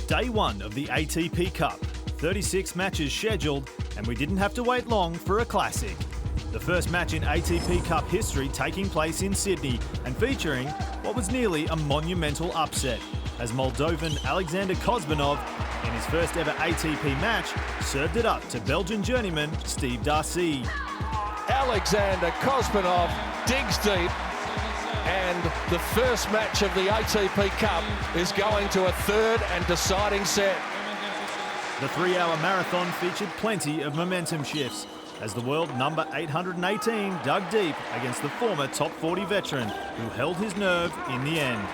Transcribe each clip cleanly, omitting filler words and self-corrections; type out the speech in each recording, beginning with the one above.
Day one of the ATP Cup. 36 matches scheduled, and we didn't have to wait long for a classic. The first match in ATP Cup history taking place in Sydney and featuring what was nearly a monumental upset, as Moldovan Alexander Kozbanov, in his first ever ATP match, served it up to Belgian journeyman Steve Darcy. Alexander Kozbanov digs deep, and the first match of the ATP Cup is going to a third and deciding set. The 3-hour marathon featured plenty of momentum shifts, as the world number 818 dug deep against the former top 40 veteran, who held his nerve in the end.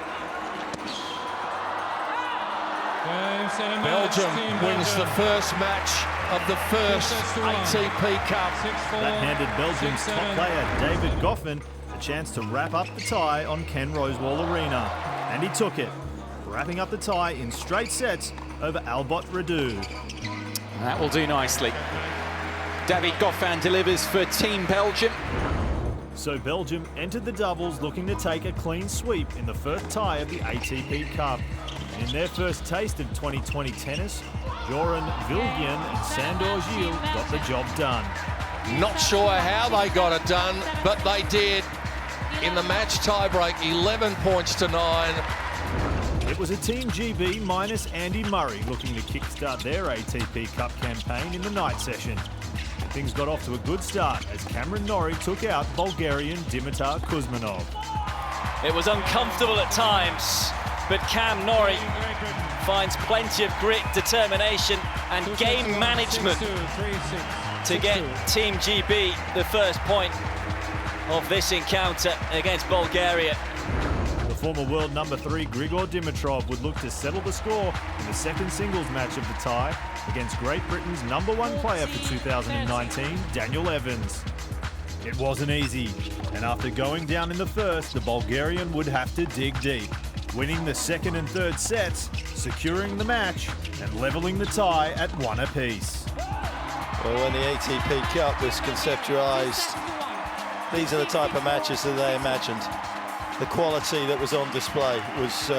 Belgium wins the first match of the first ATP Cup. That handed Belgium's top player David Goffin a chance to wrap up the tie on Ken Rosewall Arena, and he took it, wrapping up the tie in straight sets over Albot Radu. That will do nicely. David Goffin delivers for Team Belgium. So Belgium entered the doubles looking to take a clean sweep in the first tie of the ATP Cup. In their first taste of 2020 tennis, Joran Vilgian and Sandor Gil got the job done. Not sure how they got it done, but they did. In the match tiebreak, 11 points to 9. It was a Team GB minus Andy Murray looking to kickstart their ATP Cup campaign in the night session. Things got off to a good start as Cameron Norrie took out Bulgarian Dimitar Kuzmanov. It was uncomfortable at times, but Cam Norrie finds plenty of grit, determination and game management to get Team GB the first point of this encounter against Bulgaria. The former world number 3 Grigor Dimitrov would look to settle the score in the second singles match of the tie against Great Britain's number 1 player for 2019, Daniel Evans. It wasn't easy, and after going down in the first, the Bulgarian would have to dig deep, winning the second and third sets, securing the match and levelling the tie at 1 apiece. Well, when the ATP Cup was conceptualised, these are the type of matches that they imagined. The quality that was on display was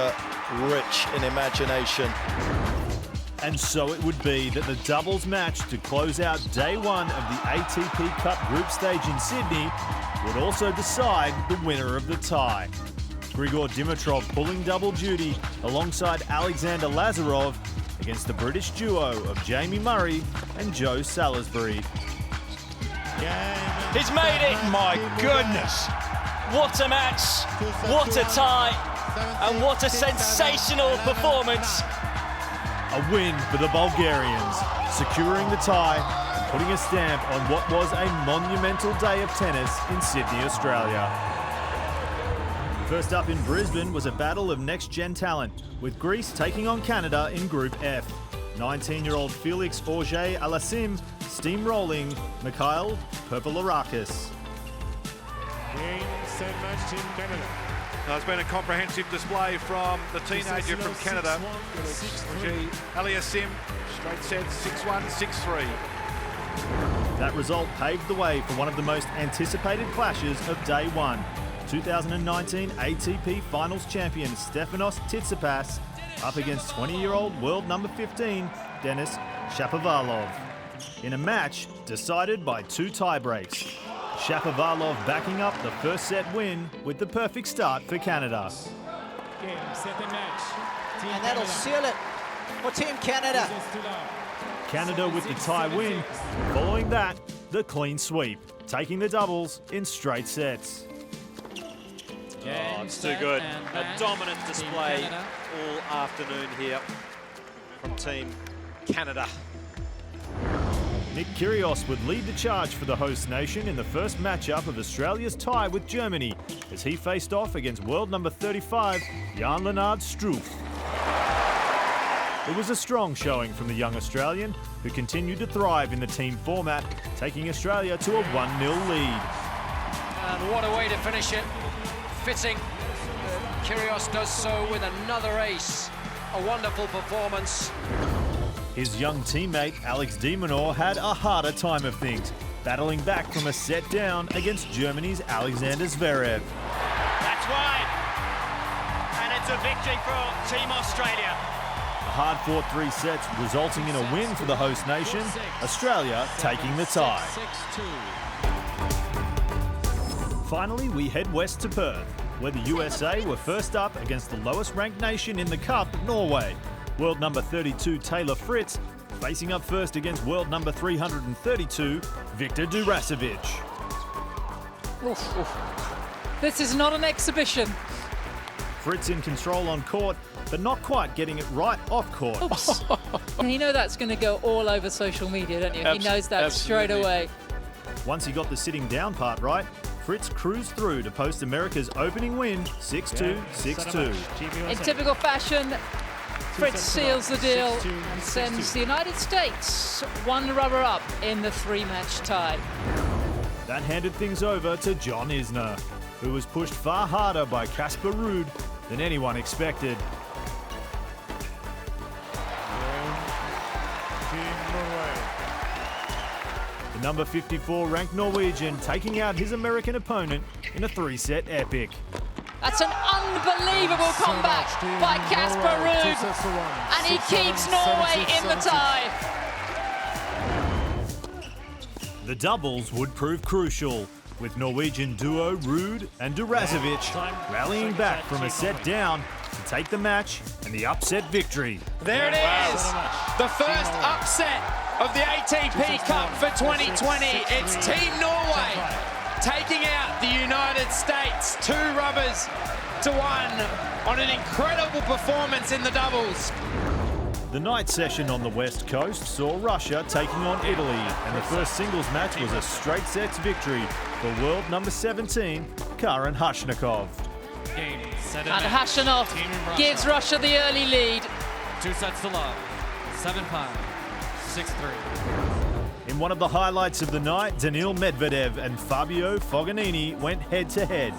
rich in imagination. And so it would be that the doubles match to close out day one of the ATP Cup group stage in Sydney would also decide the winner of the tie. Grigor Dimitrov pulling double duty alongside Alexander Lazarov against the British duo of Jamie Murray and Joe Salisbury. He's made it! My goodness! What a match, what a tie, and what a sensational performance. A win for the Bulgarians, securing the tie and putting a stamp on what was a monumental day of tennis in Sydney, Australia. First up in Brisbane was a battle of next-gen talent, with Greece taking on Canada in Group F. 19-year-old Felix Auger-Aliassime steamrolling Mikhail Perpolarakis. It's been a comprehensive display from the teenager from Canada, Auger-Aliassime. Straight sets, 6-1, 6-3. That result paved the way for one of the most anticipated clashes of day one. 2019 ATP Finals champion Stefanos Tsitsipas up against 20-year-old world number 15 Denis Shapovalov in a match decided by 2 tiebreaks. Shapovalov backing up the first set win with the perfect start for Canada. And that'll seal it for Team Canada. Canada with the tie win. Following that, the clean sweep, taking the doubles in straight sets. Oh, it's too good. A dominant display all afternoon here from Team Canada. Nick Kyrgios would lead the charge for the host nation in the first matchup of Australia's tie with Germany as he faced off against world number 35, Jan-Lennard Struff. It was a strong showing from the young Australian, who continued to thrive in the team format, taking Australia to a 1-0 lead. And what a way to finish it. Fitting. Kyrgios does so with another ace. A wonderful performance. His young teammate Alex de Minaur had a harder time of things, battling back from a set down against Germany's Alexander Zverev. That's wide. And it's a victory for Team Australia. hard-fought 3 sets resulting in a win for the host nation, Australia taking the tie. Finally, we head west to Perth, where the USA were first up against the lowest-ranked nation in the Cup, Norway. World number 32 Taylor Fritz facing up first against world number 332 Viktor Durasevic. This is not an exhibition. Fritz in control on court, but not quite getting it right off court. Oops. You know that's going to go all over social media, don't you? He knows that straight away. Once he got the sitting down part right, Fritz cruised through to post America's opening win, 6-2, 6-2. In typical fashion, Fritz seals the deal and sends the United States one rubber up in the 3-match tie. That handed things over to John Isner, who was pushed far harder by Casper Ruud than anyone expected. The number 54 ranked Norwegian taking out his American opponent in a 3-set epic. That's an unbelievable comeback by Casper Ruud, and he keeps Norway in the tie. The doubles would prove crucial, with Norwegian duo Ruud and Durasevic rallying back from a set down to take the match and the upset victory. There it is, the first upset of the ATP Cup for 2020. It's Team Norway taking out the United States, 2 rubbers to 1 on an incredible performance in the doubles. The night session on the West Coast saw Russia taking on Italy, and the first singles match was a straight sets victory for world number 17, Karen Hashnikov. And Hashnikov gives Russia the early lead. 2 sets to love, 7-5, 6-3. In one of the highlights of the night, Daniil Medvedev and Fabio Fognini went head-to-head,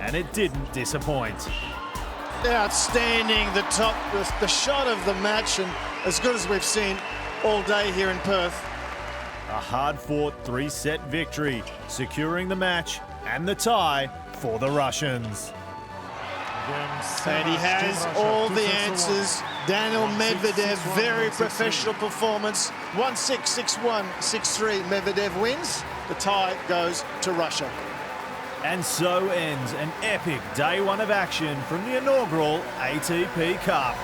and it didn't disappoint. Outstanding, the shot of the match, and as good as we've seen all day here in Perth. A hard-fought 3-set victory, securing the match and the tie for the Russians. And he has all the answers. Daniil Medvedev, very professional performance. 1-6, 6-1, 6-3. Medvedev wins. The tie goes to Russia. And so ends an epic day 1 of action from the inaugural ATP Cup.